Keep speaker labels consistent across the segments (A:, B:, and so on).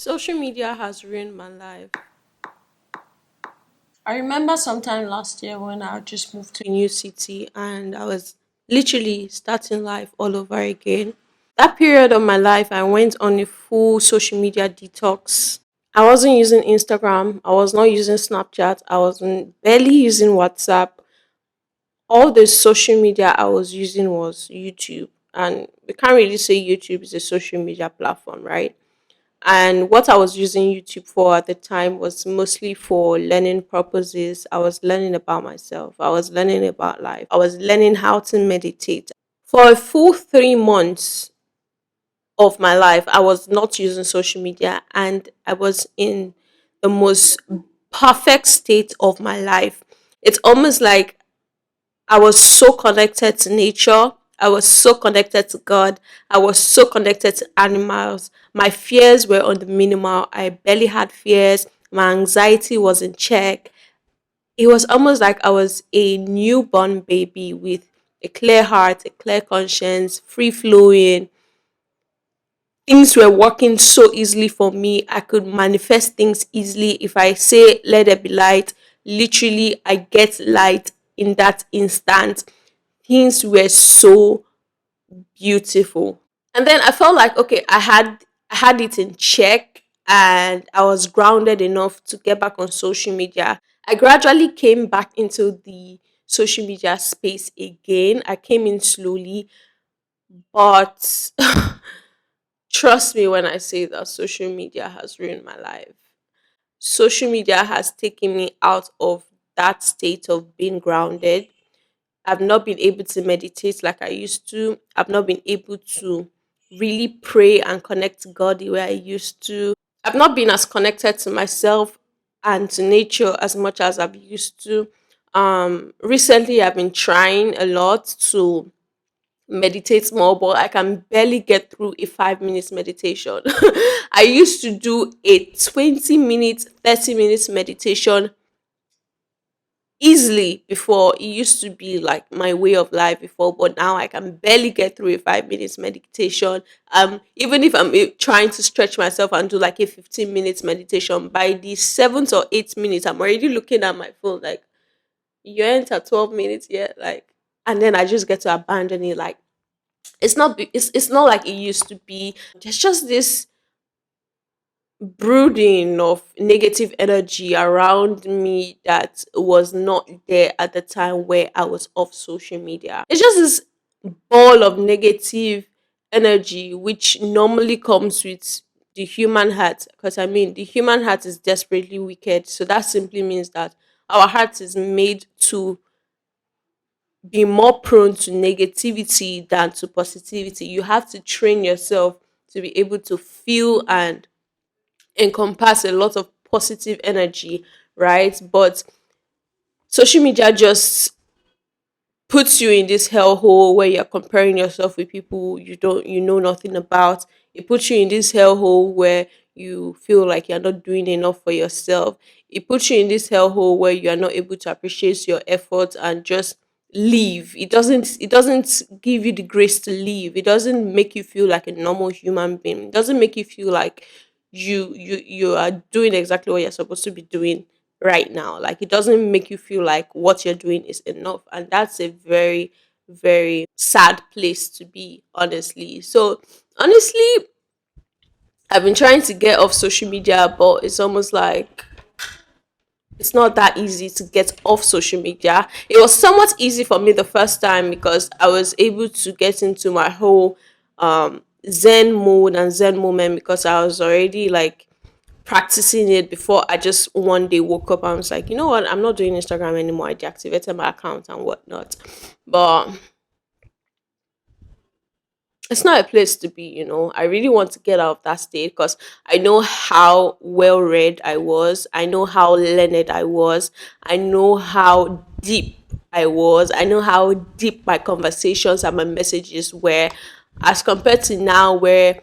A: Social media has ruined my life.
B: I remember sometime last year when I just moved
A: To
B: to.
A: a new city and I was literally starting life all over again. That period of my life, I went on a full social media detox. I wasn't using Instagram. I was not using Snapchat. I wasn't barely using WhatsApp. All the social media I was using was YouTube. And we can't really say YouTube is a social media platform, right? And what I was using YouTube for at the time was mostly for learning purposes. I was learning about myself. I was learning about life. I was learning how to meditate. For a full 3 months of my life, I was not using social media and I was in the most perfect state of my life. It's almost like I was so connected to nature. I was so connected to God. I was so connected to animals. My fears were on the minimal. I barely had fears. My anxiety was in check. It was almost like I was a newborn baby with a clear heart, a clear conscience, free flowing. Things were working so easily for me. I could manifest things easily. If I say, let there be light, literally, I get light in that instant. Things were so beautiful. And then I felt like okay, I had it in check and I was grounded enough to get back on social media. I gradually came back into the social media space again. I came in slowly, but trust me when I say that social media has ruined my life. Social media has taken me out of that state of being grounded. I've not been able to meditate like I used to. I've not been able to really pray and connect to God the way I used to. I've not been as connected to myself and to nature as much as I've used to. Recently, I've been trying a lot to meditate more, but I can barely get through a 5 minutes meditation. I used to do a 20 minutes, 30 minutes meditation easily before. It used to be like my way of life before, but now I can barely get through a 5 minutes meditation. Even if I'm trying to stretch myself and do like a 15 minutes meditation, by the 7th or 8th minute I'm already looking at my phone like, you ain't at 12 minutes yet, like. And then I just get to abandon it. Like, it's not like it used to be. There's just this brooding of negative energy around me that was not there at the time where I was off social media. It's just this ball of negative energy which normally comes with the human heart, because I mean the human heart is desperately wicked, so that simply means that our heart is made to be more prone to negativity than to positivity. You have to train yourself to be able to feel and encompass a lot of positive energy, right? But social media just puts you in this hellhole where you're comparing yourself with people you know nothing about. It puts you in this hellhole where you feel like you're not doing enough for yourself. It puts you in this hellhole where you are not able to appreciate your efforts and just leave. It doesn't give you the grace to leave. It doesn't make you feel like a normal human being. It doesn't make you feel like you are doing exactly what you're supposed to be doing right now. Like, it doesn't make you feel like what you're doing is enough. And that's a very, very sad place to be, honestly. So, honestly, I've been trying to get off social media, but it's almost like it's not that easy to get off social media. It was somewhat easy for me the first time because I was able to get into my whole Zen mode and Zen moment because I was already like practicing it before I just one day woke up and was like, you know what, I'm not doing Instagram anymore. I deactivated my account and whatnot. But it's not a place to be, I really want to get out of that state because I know how well read I was. I know how learned I was. I know how deep I was. I know how deep my conversations and my messages were as compared to now where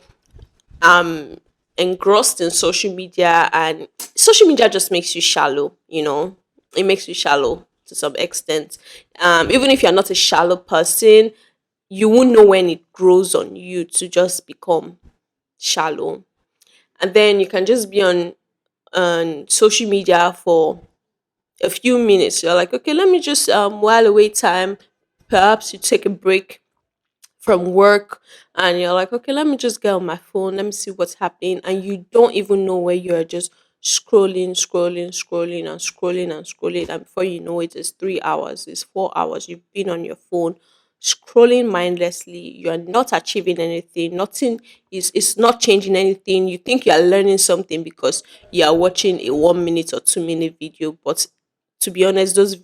A: I'm engrossed in social media, and social media just makes you shallow. It makes you shallow to some extent. Even if you're not a shallow person, you won't know when it grows on you to just become shallow. and then you can just be on social media for a few minutes. You're like, okay, let me just while away time. Perhaps you take a break from work and you're like, okay, let me just get on my phone, let me see what's happening. And you don't even know where you're just scrolling. And before you know it, it's 3 hours, it's 4 hours. You've been on your phone scrolling mindlessly. You're not achieving anything. Nothing is not changing anything. You think you are learning something because you are watching a 1 minute or 2 minute video, but to be honest, those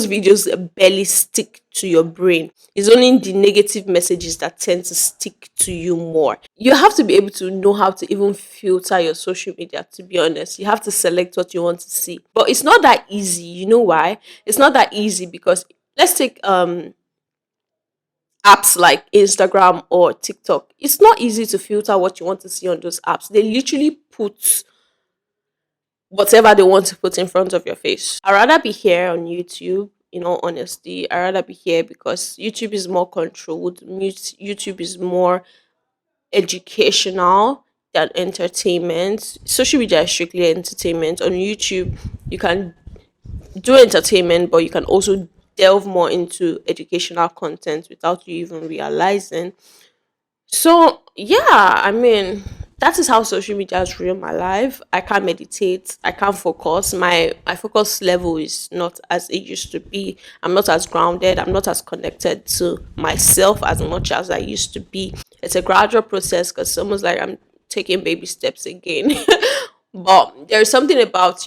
A: videos barely stick to your brain. It's only the negative messages that tend to stick to you more. You have to be able to know how to even filter your social media, to be honest. You have to select what you want to see. But it's not that easy. You know why? It's not that easy because let's take apps like Instagram or TikTok. It's not easy to filter what you want to see on those apps. They literally put whatever they want to put in front of your face. I'd rather be here on YouTube, in all honesty. I'd rather be here because YouTube is more controlled. YouTube is more educational than entertainment. Social media is strictly entertainment. On YouTube, you can do entertainment, but you can also delve more into educational content without you even realizing. So yeah, I mean, that is how social media has ruined my life. I can't meditate. I can't focus. My focus level is not as it used to be. I'm not as grounded. I'm not as connected to myself as much as I used to be. It's a gradual process because it's almost like I'm taking baby steps again. But there's something about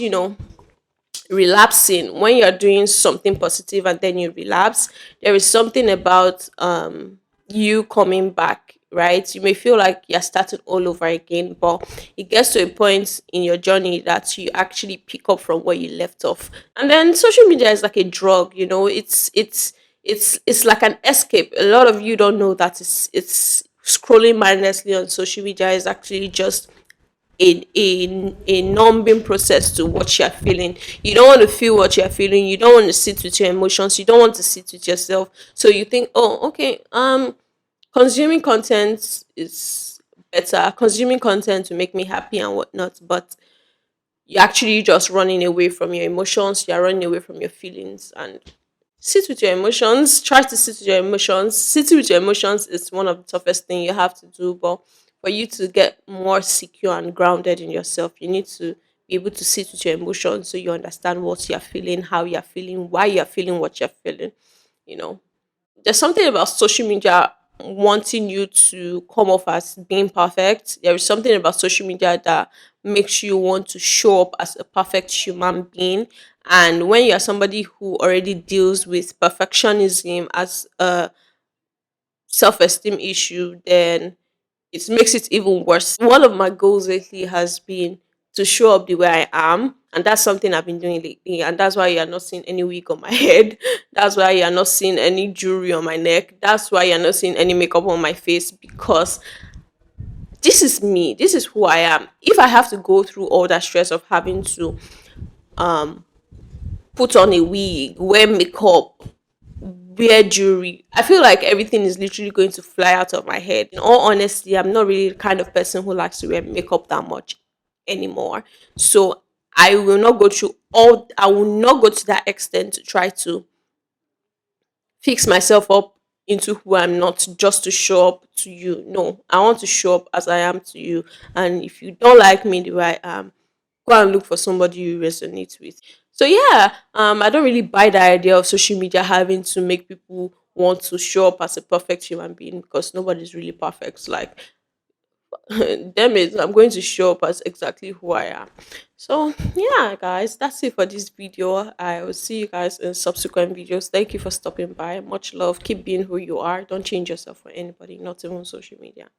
A: relapsing when you're doing something positive and then you relapse. There is something about you coming back, right? You may feel like you're starting all over again, but it gets to a point in your journey that you actually pick up from where you left off. And then social media is like a drug, it's like an escape. A lot of you don't know that it's scrolling mindlessly on social media is actually just a numbing process to what you're feeling. You don't want to feel what you're feeling. You don't want to sit with your emotions. You don't want to sit with yourself. So you think, oh, okay, consuming content is better. Consuming content to make me happy and whatnot. But you're actually just running away from your emotions. You're running away from your feelings, and sit with your emotions. Try to sit with your emotions. Sitting with your emotions is one of the toughest thing you have to do. But for you to get more secure and grounded in yourself, you need to be able to sit with your emotions so you understand what you're feeling, how you're feeling, why you're feeling what you're feeling. You know, there's something about social media wanting you to come off as being perfect. There is something about social media that makes you want to show up as a perfect human being. And when you're somebody who already deals with perfectionism as a self esteem issue, then it makes it even worse. One of my goals lately has been to show up the way I am, and that's something I've been doing lately. And that's why you're not seeing any wig on my head. That's why you're not seeing any jewelry on my neck. That's why you're not seeing any makeup on my face because this is me. This is who I am. If I have to go through all that stress of having to put on a wig, wear makeup, wear jewelry, I feel like everything is literally going to fly out of my head. In all honesty, I'm not really the kind of person who likes to wear makeup that much anymore. So I will not go to that extent to try to fix myself up into who I'm not just to show up to you. No, I want to show up as I am to you. And if you don't like me the way I am, go and look for somebody you resonate with. So yeah, I don't really buy the idea of social media having to make people want to show up as a perfect human being because nobody's really perfect. Like damn it, I'm going to show up as exactly who I am. So yeah, guys, that's it for this video. I will see you guys in subsequent videos. Thank you for stopping by. Much love. Keep being who you are. Don't change yourself for anybody, not even social media.